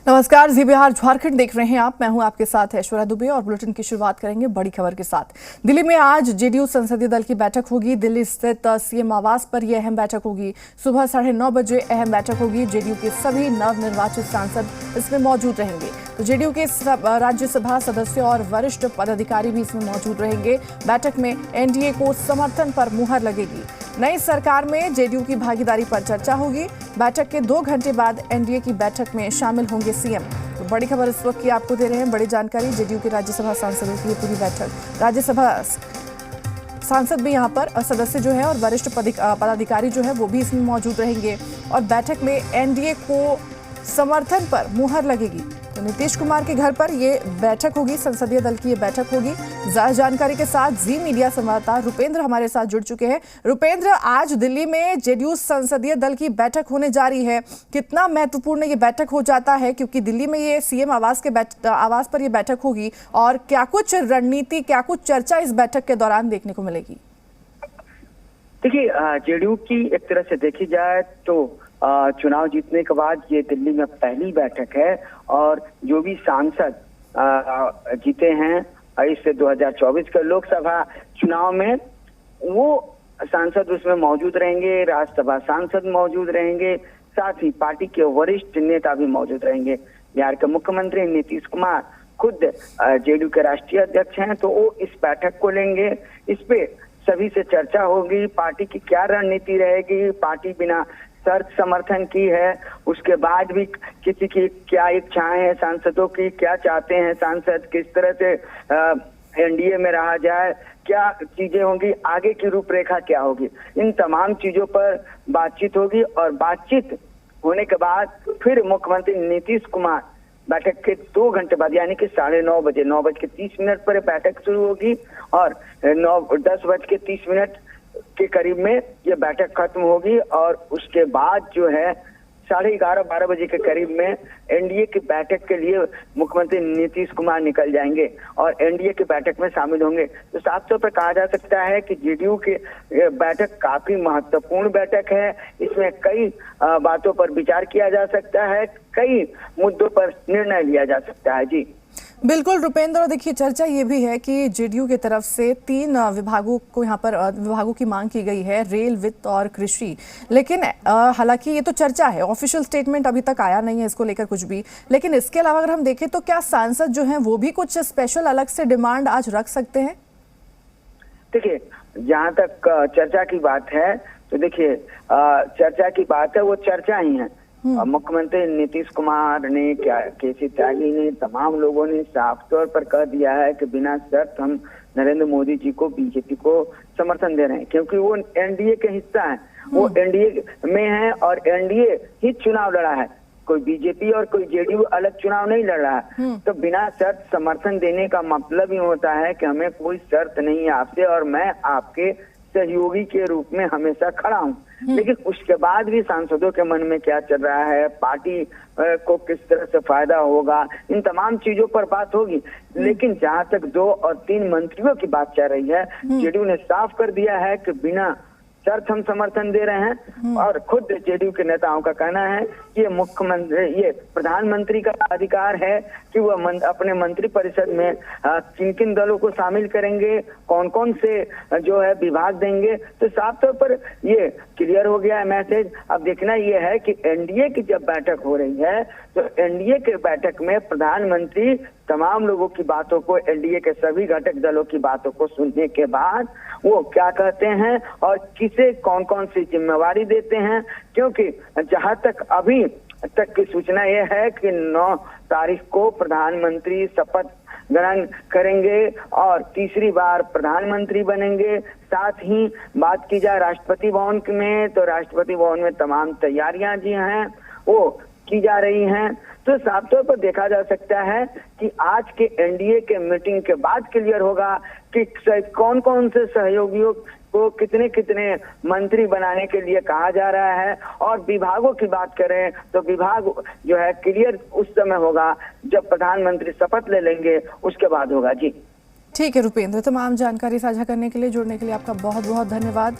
नमस्कार, जी बिहार झारखंड देख रहे हैं आप। मैं हूं आपके साथ ऐश्वर्या दुबे और बुलेटिन की शुरुआत करेंगे बड़ी खबर के साथ। दिल्ली में आज जेडीयू संसदीय दल की बैठक होगी। दिल्ली स्थित सीएम आवास पर यह अहम बैठक होगी। सुबह 9:30 बजे अहम बैठक होगी। जेडीयू के सभी नवनिर्वाचित सांसद इसमें मौजूद रहेंगे। तो जेडीयू के राज्यसभा सदस्य और वरिष्ठ पदाधिकारी भी इसमें मौजूद रहेंगे। बैठक में एनडीए को समर्थन पर मुहर लगेगी। नई सरकार में जेडीयू की भागीदारी पर चर्चा होगी। बैठक के 2 घंटे बाद एनडीए की बैठक में शामिल होंगे सीएम। तो बड़ी खबर इस वक्त की आपको दे रहे हैं। बड़ी जानकारी, जेडीयू के राज्यसभा सांसदों की पूरी बैठक, राज्यसभा सांसद भी यहाँ पर सदस्य जो है और वरिष्ठ पदाधिकारी जो है वो भी इसमें मौजूद रहेंगे। और बैठक में एनडीए को समर्थन पर मुहर लगेगी। तो नीतीश कुमार के घर पर ये बैठक होगी, संसदीय दल की ये बैठक होगी। ज्यादा जानकारी के साथ जी मीडिया संवाददाता रुपेंद्र हमारे साथ जुड़ चुके हैं। रुपेंद्र, आज दिल्ली में जेडीयू संसदीय दल की बैठक होने जा रही है। कितना महत्वपूर्ण ये बैठक हो जाता है, क्योंकि दिल्ली में ये सीएम आवास पर ये बैठक होगी, और क्या कुछ रणनीति, क्या कुछ चर्चा इस बैठक के दौरान देखने को मिलेगी? देखिए, जेडीयू की एक तरह से देखी जाए तो चुनाव जीतने के बाद ये दिल्ली में पहली बैठक है, और जो भी सांसद जीते हैं इस 2024 के लोकसभा चुनाव में, वो सांसद उसमें मौजूद रहेंगे। राज्यसभा सांसद मौजूद रहेंगे, साथ ही पार्टी के वरिष्ठ नेता भी मौजूद रहेंगे। बिहार के मुख्यमंत्री नीतीश कुमार खुद जेडीयू के राष्ट्रीय अध्यक्ष हैं, तो वो इस बैठक को लेंगे। इस पे सभी से चर्चा होगी, पार्टी की क्या रणनीति रहेगी, पार्टी बिना शर्त समर्थन की है, उसके बाद भी किसी की क्या इच्छाएं हैं, सांसदों की क्या चाहते हैं सांसद, किस तरह से एनडीए में रहा जाए, क्या चीजें होंगी, आगे की रूपरेखा क्या होगी, इन तमाम चीजों पर बातचीत होगी। और बातचीत होने के बाद फिर मुख्यमंत्री नीतीश कुमार बैठक के 2 घंटे बाद यानी कि 9:30 बजे 9:30 पर बैठक शुरू होगी, और 10:30 के करीब में ये बैठक खत्म होगी। और उसके बाद जो है 11:30-12 बजे के करीब में एनडीए की बैठक के लिए मुख्यमंत्री नीतीश कुमार निकल जाएंगे और एनडीए की बैठक में शामिल होंगे। तो साफ तौर पर कहा जा सकता है कि जेडीयू की बैठक काफी महत्वपूर्ण बैठक है। इसमें कई बातों पर विचार किया जा सकता है, कई मुद्दों पर निर्णय लिया जा सकता है। जी बिल्कुल रुपेंद्र, और देखिए चर्चा ये भी है कि जेडीयू की तरफ से 3 विभागों को यहाँ पर विभागों की मांग की गई है, रेल, वित्त और कृषि। लेकिन हालांकि ये तो चर्चा है, ऑफिशियल स्टेटमेंट अभी तक आया नहीं है इसको लेकर कुछ भी। लेकिन इसके अलावा अगर हम देखें तो क्या सांसद जो हैं वो भी कुछ स्पेशल अलग से डिमांड आज रख सकते हैं? देखिए, जहाँ तक चर्चा की बात है तो देखिए चर्चा की बात है, वो चर्चा ही है। मुख्यमंत्री नीतीश कुमार ने, क्या केसी त्यागी ने, तमाम लोगों ने साफ तौर पर कह दिया है कि बिना शर्त हम नरेंद्र मोदी जी को, बीजेपी को समर्थन दे रहे हैं, क्योंकि वो एनडीए के हिस्सा है, वो एनडीए में है और एनडीए ही चुनाव लड़ा है। कोई बीजेपी और कोई जेडीयू अलग चुनाव नहीं लड़ रहा है। तो बिना शर्त समर्थन देने का मतलब ही होता है कि हमें कोई शर्त नहीं है आपसे, और मैं आपके सहयोगी के रूप में हमेशा खड़ा हूँ। लेकिन उसके बाद भी सांसदों के मन में क्या चल रहा है, पार्टी को किस तरह से फायदा होगा, इन तमाम चीजों पर बात होगी। लेकिन जहाँ तक 2 और 3 मंत्रियों की बात चल रही है, जेडीयू ने साफ कर दिया है कि बिना शर्त हम समर्थन दे रहे हैं। और खुद जेडीयू के नेताओं का कहना है कि ये प्रधानमंत्री का अधिकार है कि वह अपने मंत्री परिषद में किन किन दलों को शामिल करेंगे, कौन कौन से जो है विभाग देंगे। तो साफ तौर पर ये क्लियर हो गया है मैसेज। अब देखना ये है कि एनडीए की जब बैठक हो रही है तो एनडीए के बैठक में प्रधानमंत्री तमाम लोगों की बातों को, एनडीए के सभी घटक दलों की बातों को सुनने के बाद वो क्या कहते हैं और किसे कौन कौन सी जिम्मेवारी देते हैं। क्योंकि जहां तक अभी तक की सूचना यह है कि 9 तारीख को प्रधानमंत्री शपथ ग्रहण करेंगे और तीसरी बार प्रधानमंत्री बनेंगे। साथ ही बात की जाए राष्ट्रपति भवन में, तो राष्ट्रपति भवन में तमाम तैयारियां जी हैं वो की जा रही हैं। तो साफ तौर पर देखा जा सकता है कि आज के एनडीए के मीटिंग के बाद क्लियर होगा कि कौन कौन से सहयोगियों को कितने कितने मंत्री बनाने के लिए कहा जा रहा है। और विभागों की बात करें तो विभाग जो है क्लियर उस समय होगा जब प्रधानमंत्री शपथ ले लेंगे, उसके बाद होगा। जी ठीक है रुपेंद्र, तमाम जानकारी साझा करने के लिए, जुड़ने के लिए आपका बहुत बहुत धन्यवाद।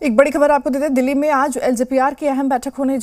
एक बड़ी खबर आपको देते हैं, दिल्ली में आज एलजेपीआर की अहम बैठक होने